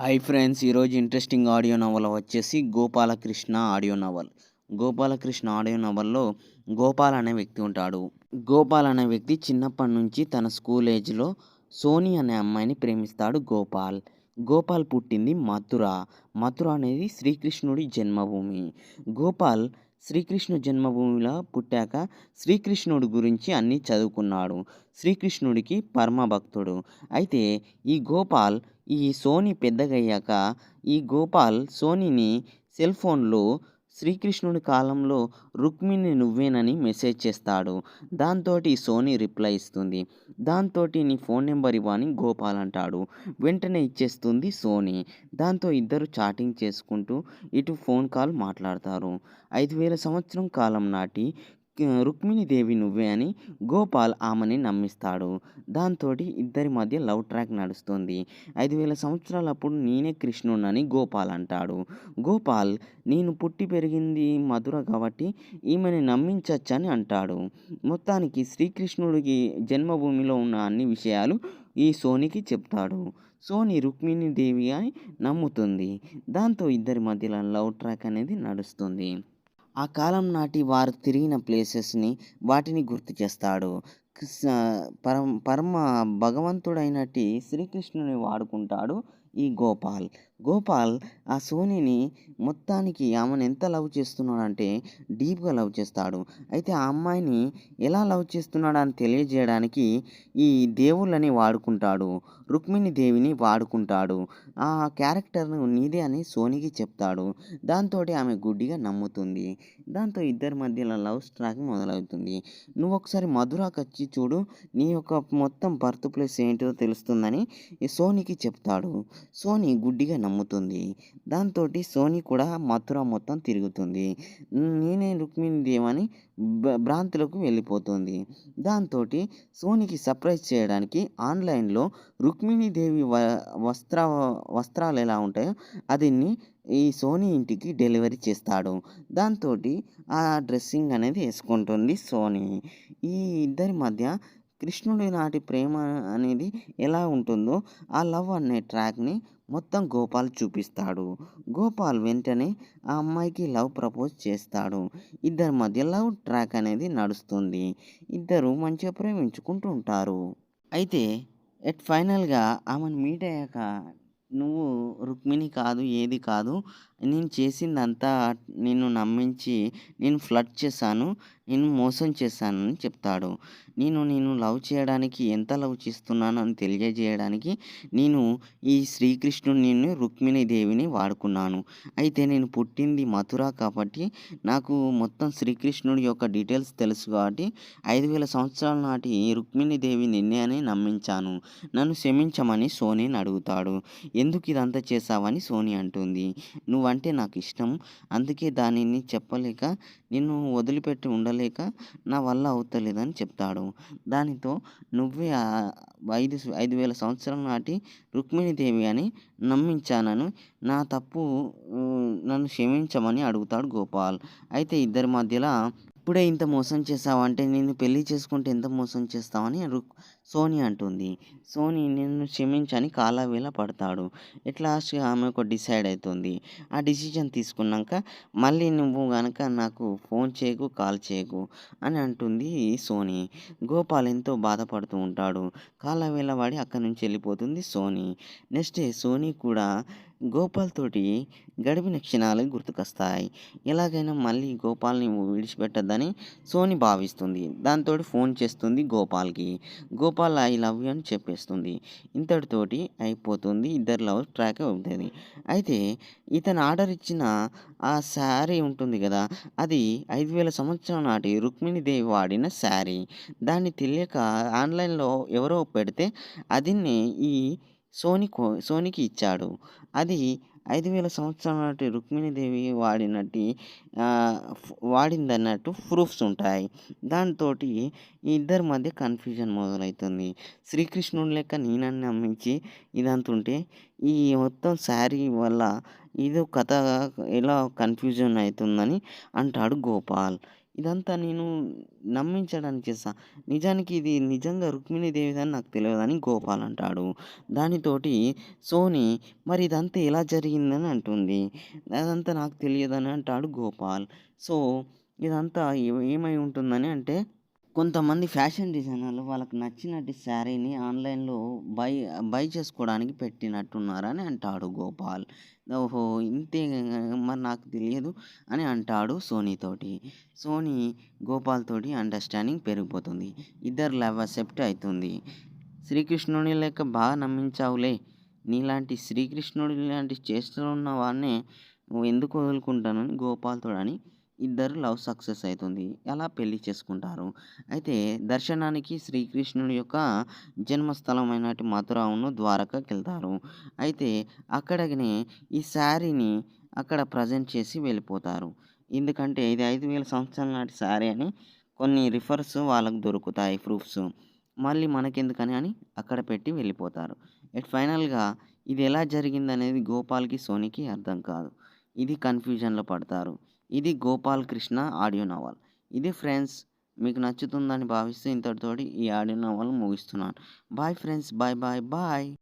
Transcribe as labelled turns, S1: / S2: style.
S1: Hi friends! ఈరోజు interesting audio నవల వచ్చేసి 'Gopalakrishna' audio novel. 'Gopalakrishna' audio నవల్‌లో గోపాల్ అనే వ్యక్తి ఉంటాడు. గోపాల్ అనే వ్యక్తి చిన్నప్పటి నుంచి తన స్కూల్ ఏజ్‌లో సోని అనే అమ్మాయిని ప్రేమిస్తాడు గోపాల్. గోపాల్ పుట్టింది మథుర. మథుర అనేది శ్రీకృష్ణుడి జన్మభూమి. గోపాల్ శ్రీకృష్ణ జన్మభూమిలో పుట్టాక శ్రీకృష్ణుడి గురించి అన్నీ చదువుకున్నాడు. శ్రీకృష్ణుడికి పరమ భక్తుడు. అయితే ఈ గోపాల్ ఈ సోని పెద్దగయ్యాక ఈ గోపాల్ సోనీని సెల్ ఫోన్‌లో శ్రీకృష్ణుడి కాలంలో రుక్మిణి నువ్వేనని మెసేజ్ చేస్తాడు. దాంతోటి సోని రిప్లై ఇస్తుంది. దాంతోటి నీ ఫోన్ నంబర్ ఇవ్వు అని గోపాల్ అంటాడు. వెంటనే ఇచ్చేస్తుంది సోని. దాంతో ఇద్దరు చాటింగ్ చేసుకుంటూ ఇటు ఫోన్ కాల్ మాట్లాడతారు. 5000 సంవత్సరం కాలం నాటి రుక్మిణీదేవి నువ్వే అని గోపాల్ ఆమెని నమ్మిస్తాడు. దాంతోటి ఇద్దరి మధ్య లవ్ ట్రాక్ నడుస్తుంది. 5000 సంవత్సరాలప్పుడు నేనే కృష్ణుడినని గోపాల్ అంటాడు. గోపాల్ నేను పుట్టి పెరిగింది మధుర కాబట్టి ఈమెని నమ్మించొచ్చని అంటాడు. మొత్తానికి శ్రీకృష్ణుడికి జన్మభూమిలో ఉన్న అన్ని విషయాలు ఈ సోనికి చెప్తాడు. సోని రుక్మిణీదేవి అని నమ్ముతుంది. దాంతో ఇద్దరి మధ్యలో లవ్ ట్రాక్ అనేది నడుస్తుంది. ఆ కాలం నాటి వారు తిరిగిన ప్లేసెస్‌ని వాటిని గుర్తు చేస్తాడు. కృష్ణ పరమ భగవంతుడైనట్టి శ్రీకృష్ణుని వాడుకుంటాడు ఈ గోపాల్. గోపాల్ ఆ సోనీని మొత్తానికి ఆమెను ఎంత లవ్ చేస్తున్నాడంటే డీప్‌గా లవ్ చేస్తాడు. అయితే ఆ అమ్మాయిని ఎలా లవ్ చేస్తున్నాడని తెలియజేయడానికి ఈ దేవుళ్ళని వాడుకుంటాడు. రుక్మిణీదేవిని వాడుకుంటాడు. ఆ క్యారెక్టర్‌ను నీదే అని సోనీకి చెప్తాడు. దాంతోటి ఆమె గుడ్డిగా నమ్ముతుంది. దాంతో ఇద్దరి మధ్యలో లవ్ ట్రాక్ మొదలవుతుంది. నువ్వొకసారి మధురకొచ్చి చూడు. నీ యొక్క మొత్తం బర్త్ ప్లేస్ ఏంటో తెలుస్తుందని ఈ సోనీకి చెప్తాడు. సోని గుడ్డిగా నమ్ముతుంది. దాంతోటి సోని కూడా మథుర మొత్తం తిరుగుతుంది. నేనే రుక్మిణీదేవి అని భ్రాంతిలోకి వెళ్ళిపోతుంది. దాంతోటి సోనికి సర్ప్రైజ్ చేయడానికి ఆన్‌లైన్‌లో రుక్మిణీదేవి వస్త్రాలు ఎలా ఉంటాయో అదిన్ని ఈ సోని ఇంటికి డెలివరీ చేస్తాడు. దాంతోటి ఆ డ్రెస్సింగ్ అనేది యేసుకుంటుంది సోని. ఈ ఇద్దరి మధ్య కృష్ణుడి నాటి ప్రేమ అనేది ఎలా ఉంటుందో ఆ లవ్ అనే ట్రాక్‌ని మొత్తం గోపాల్ చూపిస్తాడు. గోపాల్ వెంటనే ఆ అమ్మాయికి లవ్ ప్రపోజ్ చేస్తాడు. ఇద్దరి మధ్య లవ్ ట్రాక్ అనేది నడుస్తుంది. ఇద్దరు మంచిగా ప్రేమించుకుంటూ ఉంటారు. అయితే ఫైనల్‌గా ఆమెను మీట్ అయ్యాక నువ్వు రుక్మిణి కాదు, ఏది కాదు. నేను చేసిందంతా నిన్ను నమ్మించి నేను ఫ్లర్ట్ చేశాను. నేను మోసం చేశానని చెప్తాడు. నేను లవ్ చేయడానికి ఎంత లవ్ చేస్తున్నానో అని తెలియజేయడానికి నేను ఈ శ్రీకృష్ణుడిని, రుక్మిణీదేవిని వాడుకున్నాను. అయితే నేను పుట్టింది మథుర కాబట్టి నాకు మొత్తం శ్రీకృష్ణుడి యొక్క డీటెయిల్స్ తెలుసు కాబట్టి 5000 సంవత్సరాల నాటి రుక్మిణీదేవి నిన్నే అని నమ్మించాను. నన్ను క్షమించమని సోనీని అడుగుతాడు. ఎందుకు ఇదంతా చేశావని సోని అంటుంది. నువ్వంటే నాకిష్టం. అందుకే దానిని చెప్పలేక నిన్ను వదిలిపెట్టి ఉండలేక నా వల్ల అవుతలేదని చెప్తాడు. దానితో నువ్వే 5000 సంవత్సరాల నాటి రుక్మిణీదేవి అని నమ్మించానని నా తప్పు నన్ను క్షమించమని అడుగుతాడు గోపాల్. అయితే ఇద్దరి మధ్యల ఇప్పుడే ఇంత మోసం చేశావంటే నిన్ను పెళ్లి చేసుకుంటే ఎంత మోసం చేస్తావని సోని అంటుంది. సోని నిన్ను క్షమించని కాళ్ళవేళ పడతాడు. లాస్ట్‌గా ఆమె ఒక డిసైడ్ అవుతుంది. ఆ డిసిషన్ తీసుకున్నాక మళ్ళీ నువ్వు గనక నాకు ఫోన్ చేయకు, కాల్ చేయకు అని అంటుంది సోని. గోపాల్ ఎంతో బాధపడుతూ ఉంటాడు. కాళ్ళవేళ పడి అక్కడి నుంచి వెళ్ళిపోతుంది సోని. నెక్స్ట్ డే సోని కూడా గోపాల్ తోటి గడిపిన క్షణాలు గుర్తుకొస్తాయి. ఎలాగైనా మళ్ళీ గోపాల్‌ని విడిచిపెట్టొద్దని సోని భావిస్తుంది. దాంతోటి ఫోన్ చేస్తుంది గోపాల్‌కి. గోపాల్ ఐ లవ్ యూ అని చెప్పేస్తుంది. ఇంతటితోటి అయిపోతుంది. ఇద్దరి లవ్ ట్రాక్ అవుతది. అయితే ఇతను ఆర్డర్ ఇచ్చిన ఆ శారీ ఉంటుంది గదా! అది 5000 సంవత్సరాల నాటి రుక్మిణీదేవి వాడిన శారీ. దాన్ని తెలియక ఆన్‌లైన్‌లో ఎవరో పెడితే అదిని ఈ సోనీకి ఇచ్చాడు. అది 5000 సంవత్సరాల నాటి రుక్మిణీదేవి వాడిందన్నట్టు ప్రూఫ్స్ ఉంటాయి. దాంతోటి ఈ ఇద్దరి మధ్య కన్‌ఫ్యూజన్ మొదలైతుంది. శ్రీకృష్ణుడి లెక్క నేనని నమ్మించి ఇదంతుంటే ఈ మొత్తం శారీ వల్ల ఏదో కథ ఎలా కన్‌ఫ్యూజన్ అయితుందని అంటాడు గోపాల్. ఇదంతా నేను నమ్మించడానికి చేశా. నిజానికి ఇది నిజంగా రుక్మిణీదేవిదని నాకు తెలవదని గోపాల్ అంటాడు. దానితోటి సోని మరి ఇదంతా ఎలా జరిగిందని అంటుంది. అదంతా నాకు తెలియదని అంటాడు గోపాల్. సో, ఇదంతా ఏమై ఉంటుందని అంటే కొంతమంది ఫ్యాషన్ డిజైనర్లు వాళ్ళకి నచ్చినట్టి శారీని ఆన్‌లైన్‌లో బై బై చేసుకోవడానికి పెట్టినట్టున్నారని అంటాడు గోపాల్. ఓహో! ఇంతే మరి నాకు తెలియదు అని అంటాడు సోనీతోటి. సోనీ గోపాల్ తోటి అండర్‌స్టాండింగ్ పెరిగిపోతుంది. ఇద్దరు లవ్ అసెప్ట్ అయితుంది. శ్రీకృష్ణుని లెక్క బాగా నమ్మించావులే. నీలాంటి శ్రీకృష్ణుడి లాంటి చేష్టలున్న వాడినే నువ్వెందుకు వదులుకుంటానని గోపాల్‌తోడని ఇద్దరు లవ్ సక్సెస్ అయితుంది. అలా పెళ్లి చేసుకుంటారు. అయితే దర్శనానికి శ్రీకృష్ణుడి యొక్క జన్మస్థలమైనటి మథురను ద్వారకకెళ్తారు. అయితే అక్కడనే ఈ శారీని అక్కడ ప్రజెంట్ చేసి వెళ్ళిపోతారు. ఎందుకంటే ఇది 5000 సంవత్సరాల నాటి శారీ అని కొన్ని రిఫర్స్ వాళ్ళకి దొరుకుతాయి ప్రూఫ్స్. మళ్ళీ మనకెందుకని అని అక్కడ పెట్టి వెళ్ళిపోతారు. ఫైనల్‌గా ఇది ఎలా జరిగిందనేది గోపాల్‌కి, సోనీకి అర్థం కాదు. ఇది కన్‌ఫ్యూజన్‌లో పడతారు. ఇది 'గోపాల్ కృష్ణ' ఆడియో నవల. ఇది ఫ్రెండ్స్. మీకు నచ్చుతుందని భావిస్తూ ఇంతటితోటి ఈ ఆడియో నవల ముగిస్తున్నాను. Bye friends. బాయ్.